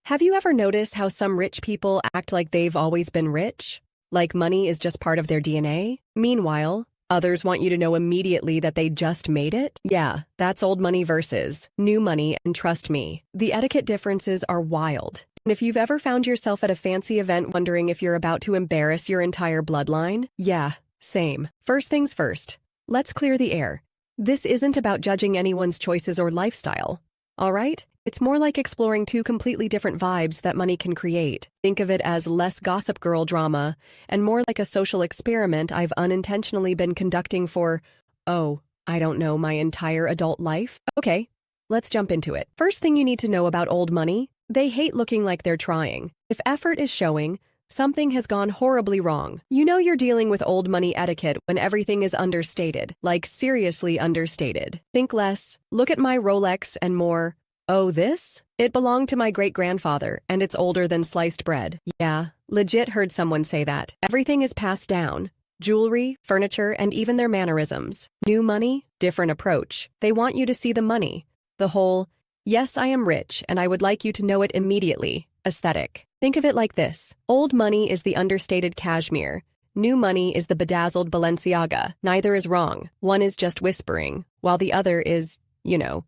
Have you ever noticed how some rich people act like they've always been rich? Like money is just part of their DNA? Meanwhile, others want you to know immediately that they just made it? Yeah, that's old money versus new money, and trust me, the etiquette differences are wild. And if you've ever found yourself at a fancy event wondering if you're about to embarrass your entire bloodline, yeah, same. First things first, let's clear the air. This isn't about judging anyone's choices or lifestyle. All right? It's more like exploring two completely different vibes that money can create. Think of it as less Gossip Girl drama and more like a social experiment I've unintentionally been conducting for, I don't know, my entire adult life. Okay, let's jump into it. First thing you need to know about old money, they hate looking like they're trying. If effort is showing, something has gone horribly wrong. You know you're dealing with old money etiquette when everything is understated, like seriously understated. Think less, look at my Rolex, and more. Oh, this? It belonged to my great-grandfather, and it's older than sliced bread. Yeah, legit heard someone say that. Everything is passed down. Jewelry, furniture, and even their mannerisms. New money? Different approach. They want you to see the money. The whole, yes, I am rich, and I would like you to know it immediately, aesthetic. Think of it like this. Old money is the understated cashmere. New money is the bedazzled Balenciaga. Neither is wrong. One is just whispering, while the other is,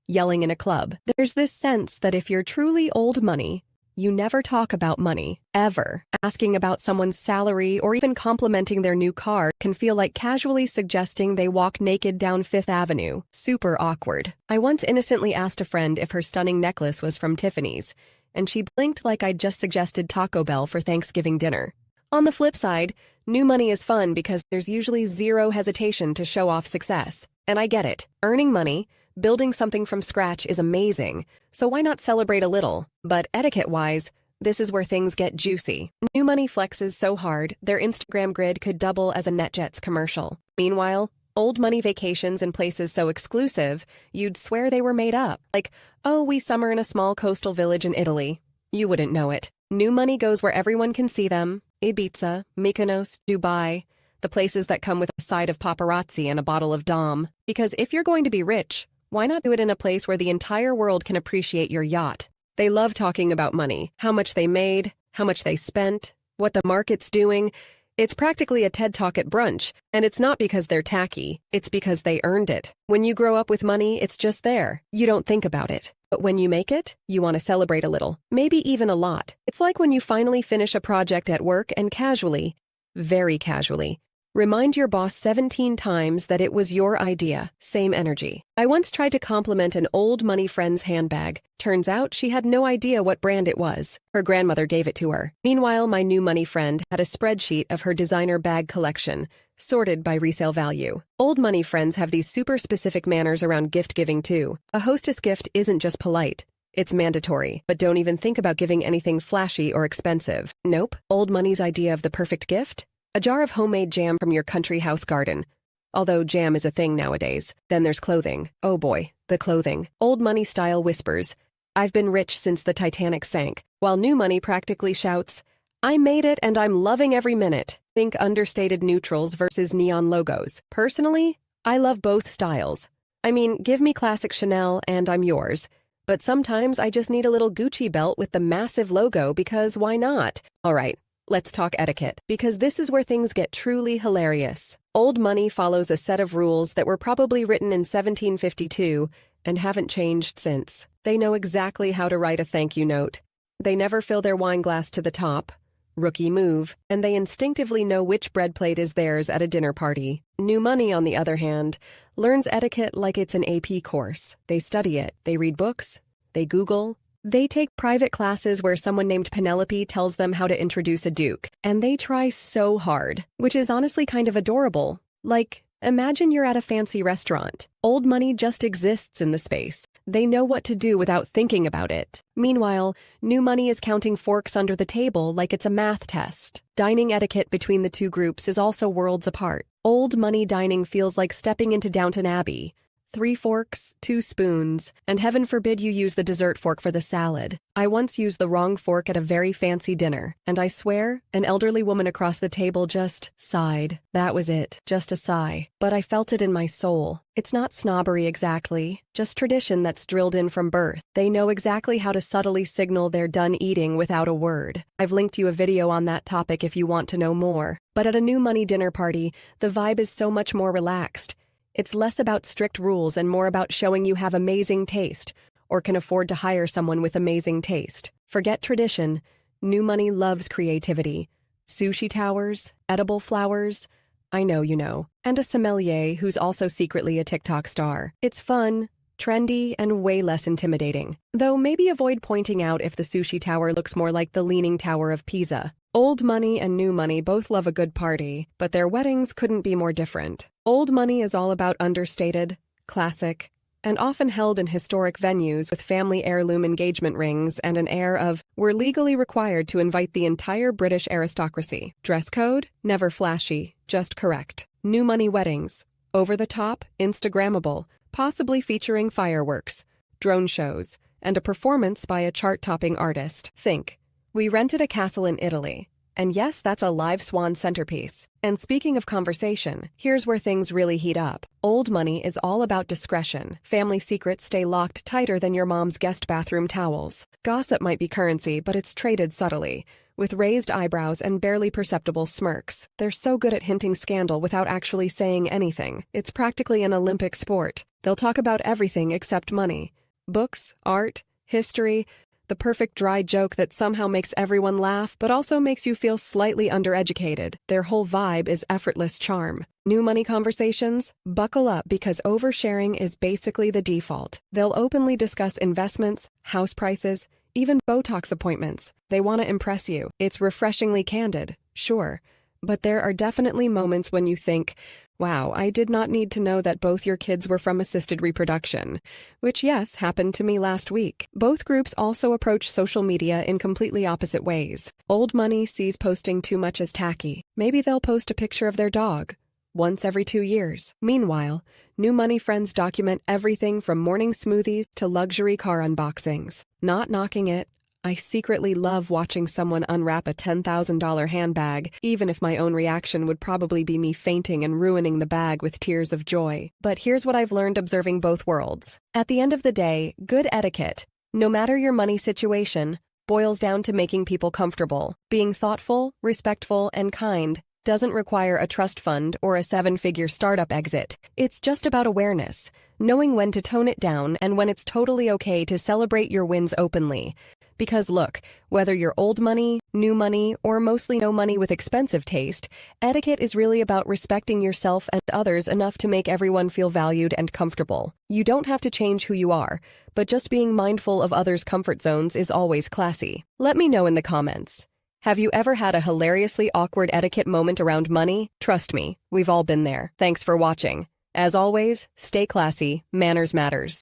yelling in a club. There's this sense that if you're truly old money, you never talk about money, ever. Asking about someone's salary or even complimenting their new car can feel like casually suggesting they walk naked down Fifth Avenue. Super awkward. I once innocently asked a friend if her stunning necklace was from Tiffany's, and she blinked like I'd just suggested Taco Bell for Thanksgiving dinner. On the flip side, new money is fun because there's usually zero hesitation to show off success. And I get it. Earning money, building something from scratch is amazing, so why not celebrate a little? But etiquette-wise, this is where things get juicy. New money flexes so hard, their Instagram grid could double as a NetJets commercial. Meanwhile, old money vacations in places so exclusive, you'd swear they were made up. Like, oh, we summer in a small coastal village in Italy. You wouldn't know it. New money goes where everyone can see them. Ibiza, Mykonos, Dubai, the places that come with a side of paparazzi and a bottle of Dom. Because if you're going to be rich, why not do it in a place where the entire world can appreciate your yacht? They love talking about money, how much they made, how much they spent, what the market's doing. It's practically a TED Talk at brunch, and it's not because they're tacky, it's because they earned it. When you grow up with money, it's just there. You don't think about it. But when you make it, you want to celebrate a little, maybe even a lot. It's like when you finally finish a project at work and casually, very casually, remind your boss 17 times that it was your idea. Same energy. I once tried to compliment an old money friend's handbag. Turns out she had no idea what brand it was. Her grandmother gave it to her. Meanwhile, my new money friend had a spreadsheet of her designer bag collection, sorted by resale value. Old money friends have these super specific manners around gift giving too. A hostess gift isn't just polite. It's mandatory, but don't even think about giving anything flashy or expensive. Nope. Old money's idea of the perfect gift? A jar of homemade jam from your country house garden. Although jam is a thing nowadays. Then there's clothing. Oh boy, the clothing. Old money style whispers, I've been rich since the Titanic sank, while new money practically shouts, I made it and I'm loving every minute. Think understated neutrals versus neon logos. Personally, I love both styles. I mean, give me classic Chanel and I'm yours. But sometimes I just need a little Gucci belt with the massive logo because why not? All right. Let's talk etiquette, because this is where things get truly hilarious. Old money follows a set of rules that were probably written in 1752 and haven't changed since. They know exactly how to write a thank you note. They never fill their wine glass to the top. Rookie move. And they instinctively know which bread plate is theirs at a dinner party. New money, on the other hand, learns etiquette like it's an AP course. They study it. They read books. They Google. They take private classes where someone named Penelope tells them how to introduce a duke, and they try so hard, which is honestly kind of adorable. Like, imagine you're at a fancy restaurant. Old money just exists in the space. They know what to do without thinking about it. Meanwhile, new money is counting forks under the table like it's a math test. Dining etiquette between the two groups is also worlds apart. Old money dining feels like stepping into Downton Abbey. 3 forks, 2 spoons, and heaven forbid you use the dessert fork for the salad. I once used the wrong fork at a very fancy dinner, and I swear, an elderly woman across the table just sighed. That was it, just a sigh. But I felt it in my soul. It's not snobbery exactly, just tradition that's drilled in from birth. They know exactly how to subtly signal they're done eating without a word. I've linked you a video on that topic if you want to know more. But at a new money dinner party, the vibe is so much more relaxed. It's less about strict rules and more about showing you have amazing taste, or can afford to hire someone with amazing taste. Forget tradition. New money loves creativity. Sushi towers, edible flowers, I know you know, and a sommelier who's also secretly a TikTok star. It's fun, trendy, and way less intimidating. Though maybe avoid pointing out if the sushi tower looks more like the Leaning Tower of Pisa. Old money and new money both love a good party, but their weddings couldn't be more different. Old money is all about understated, classic, and often held in historic venues with family heirloom engagement rings and an air of, we're legally required to invite the entire British aristocracy. Dress code? Never flashy, just correct. New money weddings. Over the top, Instagrammable, possibly featuring fireworks, drone shows, and a performance by a chart-topping artist. Think. We rented a castle in Italy. And yes, that's a live swan centerpiece. And speaking of conversation, here's where things really heat up. Old money is all about discretion. Family secrets stay locked tighter than your mom's guest bathroom towels. Gossip might be currency, but it's traded subtly, with raised eyebrows and barely perceptible smirks. They're so good at hinting scandal without actually saying anything. It's practically an Olympic sport. They'll talk about everything except money. Books, art, history, the perfect dry joke that somehow makes everyone laugh but also makes you feel slightly undereducated. Their whole vibe is effortless charm. New money conversations? Buckle up because oversharing is basically the default. They'll openly discuss investments, house prices, even Botox appointments. They want to impress you. It's refreshingly candid, sure, but there are definitely moments when you think, wow, I did not need to know that both your kids were from assisted reproduction, which, yes, happened to me last week. Both groups also approach social media in completely opposite ways. Old money sees posting too much as tacky. Maybe they'll post a picture of their dog once every 2 years. Meanwhile, new money friends document everything from morning smoothies to luxury car unboxings. Not knocking it, I secretly love watching someone unwrap a $10,000 handbag, even if my own reaction would probably be me fainting and ruining the bag with tears of joy. But here's what I've learned observing both worlds. At the end of the day, good etiquette, no matter your money situation, boils down to making people comfortable. Being thoughtful, respectful, and kind doesn't require a trust fund or a 7-figure startup exit. It's just about awareness, knowing when to tone it down and when it's totally okay to celebrate your wins openly. Because look, whether you're old money, new money, or mostly no money with expensive taste, etiquette is really about respecting yourself and others enough to make everyone feel valued and comfortable. You don't have to change who you are, but just being mindful of others' comfort zones is always classy. Let me know in the comments. Have you ever had a hilariously awkward etiquette moment around money? Trust me, we've all been there. Thanks for watching. As always, stay classy, manners matters.